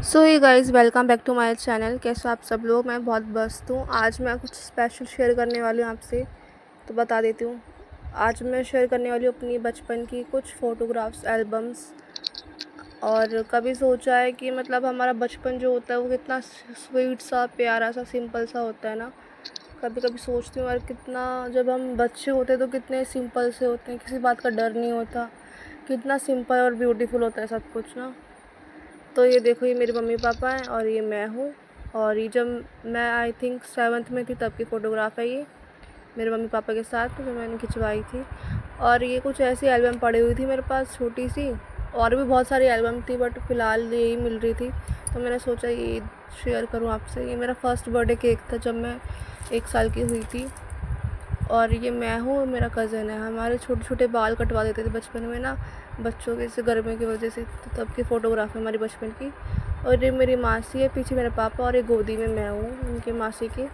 सो ये guys welcome back to my channel. कैसे हो आप सब लोग। मैं बहुत मस्त हूँ। आज मैं कुछ स्पेशल शेयर करने वाली हूँ आपसे, तो बता देती हूँ। आज मैं शेयर करने वाली हूँ अपनी बचपन की कुछ फ़ोटोग्राफ्स, एल्बम्स। और कभी सोचा है कि मतलब हमारा बचपन जो होता है वो कितना स्वीट सा, प्यारा सा, सिंपल सा होता है ना। कभी कभी सोचती हूँ यार, कितना जब हम बच्चे होते हैं तो कितने सिंपल से होते हैं, किसी बात का डर नहीं होता, कितना सिंपल और ब्यूटीफुल होता है सब कुछ ना। तो ये देखो, ये मेरे मम्मी पापा हैं और ये मैं हूँ। और ये जब मैं आई थिंक 7th में थी तब की फ़ोटोग्राफ है ये, मेरे मम्मी पापा के साथ जो मैंने खिंचवाई थी। और ये कुछ ऐसी एल्बम पड़ी हुई थी मेरे पास छोटी सी। और भी बहुत सारी एल्बम थी बट फ़िलहाल यही मिल रही थी, तो मैंने सोचा ये शेयर करूँ आपसे। ये मेरा फर्स्ट बर्थडे केक था जब मैं 1 साल की हुई थी। और ये मैं हूँ, मेरा कज़न है। हमारे छोटे छोटे बाल कटवा देते थे बचपन में ना, बच्चों के से गर्मी की वजह से, तो तब की फ़ोटोग्राफ है हमारी बचपन की। और ये मेरी मासी है, पीछे मेरे पापा, और ये गोदी में मैं हूँ उनके मासी की।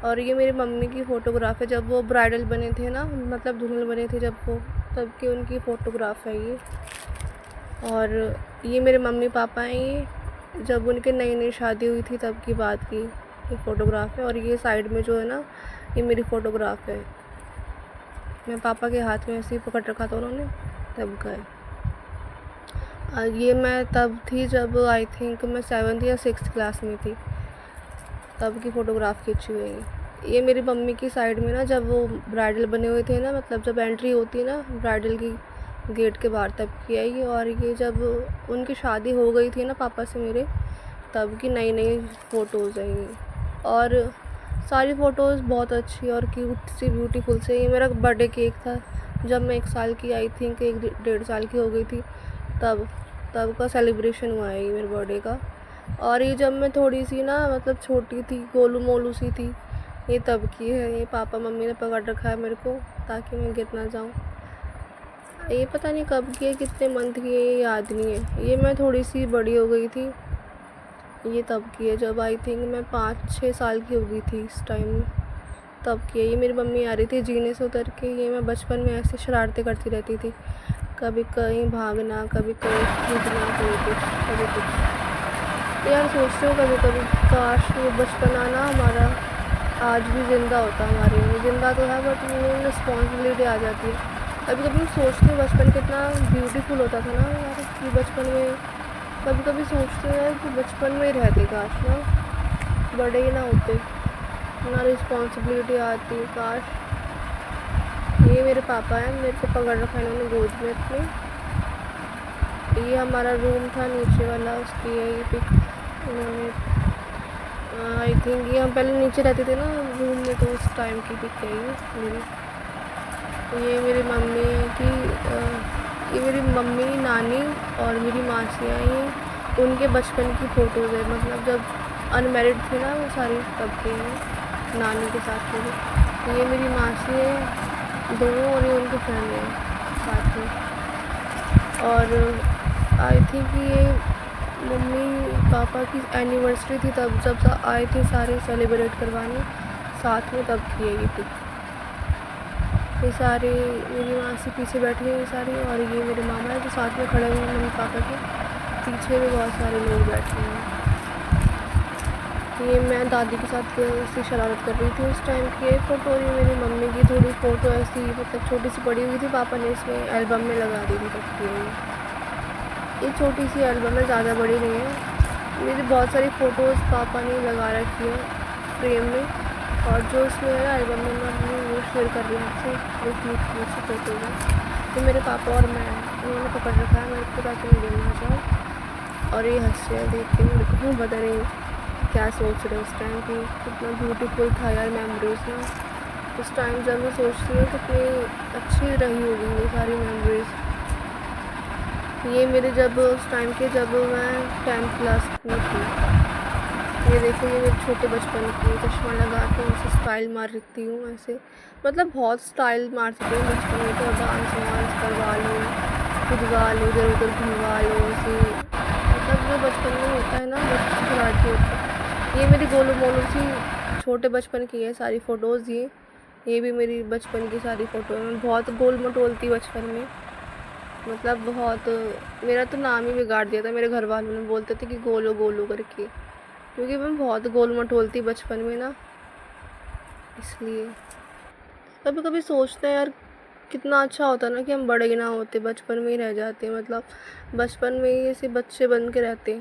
और ये मेरी मम्मी की फ़ोटोग्राफ है जब वो ब्राइडल बने थे ना, मतलब दुल्हन बने थे जब वो, तब की उनकी फ़ोटोग्राफ है ये। और ये मेरे मम्मी पापा हैं, ये जब उनके नई नई शादी हुई थी तब की बात की ये फ़ोटोग्राफ है। और ये साइड में जो है ना, ये मेरी फ़ोटोग्राफ है। मैं पापा के हाथ में ऐसे ही पकड़ रखा था उन्होंने, तब का है। ये मैं तब थी जब आई थिंक मैं 7th या 6th क्लास में थी, तब की फ़ोटोग्राफ खींची हुई है। ये मेरी मम्मी की साइड में ना, जब वो ब्राइडल बने हुए थे ना, मतलब जब एंट्री होती है ना ब्राइडल की गेट के बाहर, तब की है ये। और ये जब उनकी शादी हो गई थी ना पापा से मेरे, तब की नई नई फ़ोटोज़ हैं ये। और सारी फ़ोटोज़ बहुत अच्छी और क्यूट सी, ब्यूटीफुल से। ये मेरा बर्थडे केक था जब मैं 1 साल की, आई थिंक 1 डेढ़ साल की हो गई थी, तब तब का सेलिब्रेशन हुआ है ये मेरे बर्थडे का। और ये जब मैं थोड़ी सी ना, मतलब छोटी थी, गोलू मोलू सी थी, ये तब की है। ये पापा मम्मी ने पकड़ रखा है मेरे को ताकि मैं गिर ना जाऊँ। ये पता नहीं कब की है, कितने मंथ की है, ये याद नहीं है। ये मैं थोड़ी सी बड़ी हो गई थी, ये तब की है जब आई थिंक मैं 5-6 साल की हो गई थी इस टाइम में, तब की है। ये मेरी मम्मी आ रही थी जीने से उतर के। ये मैं बचपन में ऐसे शरारतें करती रहती थी, कभी कहीं भागना, कभी कहीं कूदना, कभी कुछ कभी कुछ। यार सोचती हूँ कभी कभी, काश वो बचपन आना हमारा आज भी ज़िंदा होता हमारे में। ज़िंदा तो है बट वो रिस्पॉन्सिबिलिटी आ जाती है। कभी कभी सोचती हूँ बचपन कितना ब्यूटीफुल होता था ना यार, कि बचपन में कभी कभी सोचती हूँ यार कि बचपन में ही रहते, काश ना बड़े ही ना होते, ना रिस्पॉन्सिबिलिटी आती, काश। ये मेरे पापा हैं, मेरे को पकड़ रखा है इन्होंने गोद में अपनी। ये हमारा रूम था नीचे वाला, उसकी है ये पिक इन्होंने। आई थिंक ये हम पहले नीचे रहते थे ना रूम में, तो उस टाइम की पिक है ये मेरी। ये मेरी मम्मी की ये मेरी मम्मी, नानी और मेरी मासियाँ, ये उनके बचपन की फ़ोटोज़ है, मतलब जब अनमैरिड थे ना वो सारी, तब के हैं नानी के साथ में। ये मेरी मासी है दोनों, और ये उनके फ्रेंड हैं साथ में। और आई थिंक ये मम्मी पापा की एनिवर्सरी थी तब, जब आए थे सारे सेलिब्रेट करवाने साथ में, तब की है ये पिक। ये सारे मेरी मासी पीछे बैठी है ये सारी, और ये मेरे मामा है जो साथ में खड़े हुए हैं मम्मी पापा के पीछे भी बहुत सारे लोग बैठे हैं। ये मैं दादी के साथ ऐसी शरारत कर रही थी उस टाइम की ये फ़ोटो। और ये मेरी मम्मी की थोड़ी फ़ोटो ऐसी, मतलब छोटी सी पड़ी हुई थी, पापा ने इसमें एल्बम में लगा दी थी तब की ये छोटी सी एल्बम है, ज़्यादा बड़ी नहीं है। मेरी बहुत सारी फ़ोटोज़ पापा ने लगा रखी है फ्रेम में, और जो इसमें है एल्बम में मैं वो शेयर कर रही हूँ आपसे, वो क्यूट सी फ़ोटोज़ है। तो मेरे पापा और मैं, उन्होंने पकड़ रखा है मेरे को ताकि मैं गिर ना जाऊँ। और ये हँस रहे हैं देख के मेरे को, पता नहीं क्या सोच रहे उस टाइम की, कितना ब्यूटीफुल था यार मेमोरीज़ ना उस टाइम। जब मैं सोचती हूँ कितनी अच्छी रही होगी वो सारी मेमोरीज़। ये मेरे जब उस टाइम के, जब मैं 10th क्लास में थी। ये देखो, ये मेरे छोटे बचपन की, चश्मा लगा के ऐसे स्टाइल मारती हूँ ऐसे, मतलब बहुत स्टाइल मारती हूँ बचपन में। तो डांस वांस करवा लो, कूदवा लो, इधर उधर घूमवा लो ऐसे, मतलब जो बचपन में होता है ना, बच्चे खिलाड़ी होता है। ये मेरी गोलू मोलू सी छोटे बचपन की है सारी फ़ोटोज़। ये भी मेरी बचपन की सारी फ़ोटो है। मैं बहुत गोल मटोल थी बचपन में। मतलब बहुत, मेरा तो नाम ही बिगाड़ दिया था मेरे घर वालों ने, बोलते थे कि गोलू गोलू करके, क्योंकि मैं बहुत गोल मटोल थी बचपन में ना, इसलिए। कभी कभी सोचते हैं यार, कितना अच्छा होता ना कि हम बड़े ही ना होते, बचपन में ही रह जाते, मतलब बचपन में ही ऐसे बच्चे बन के रहते।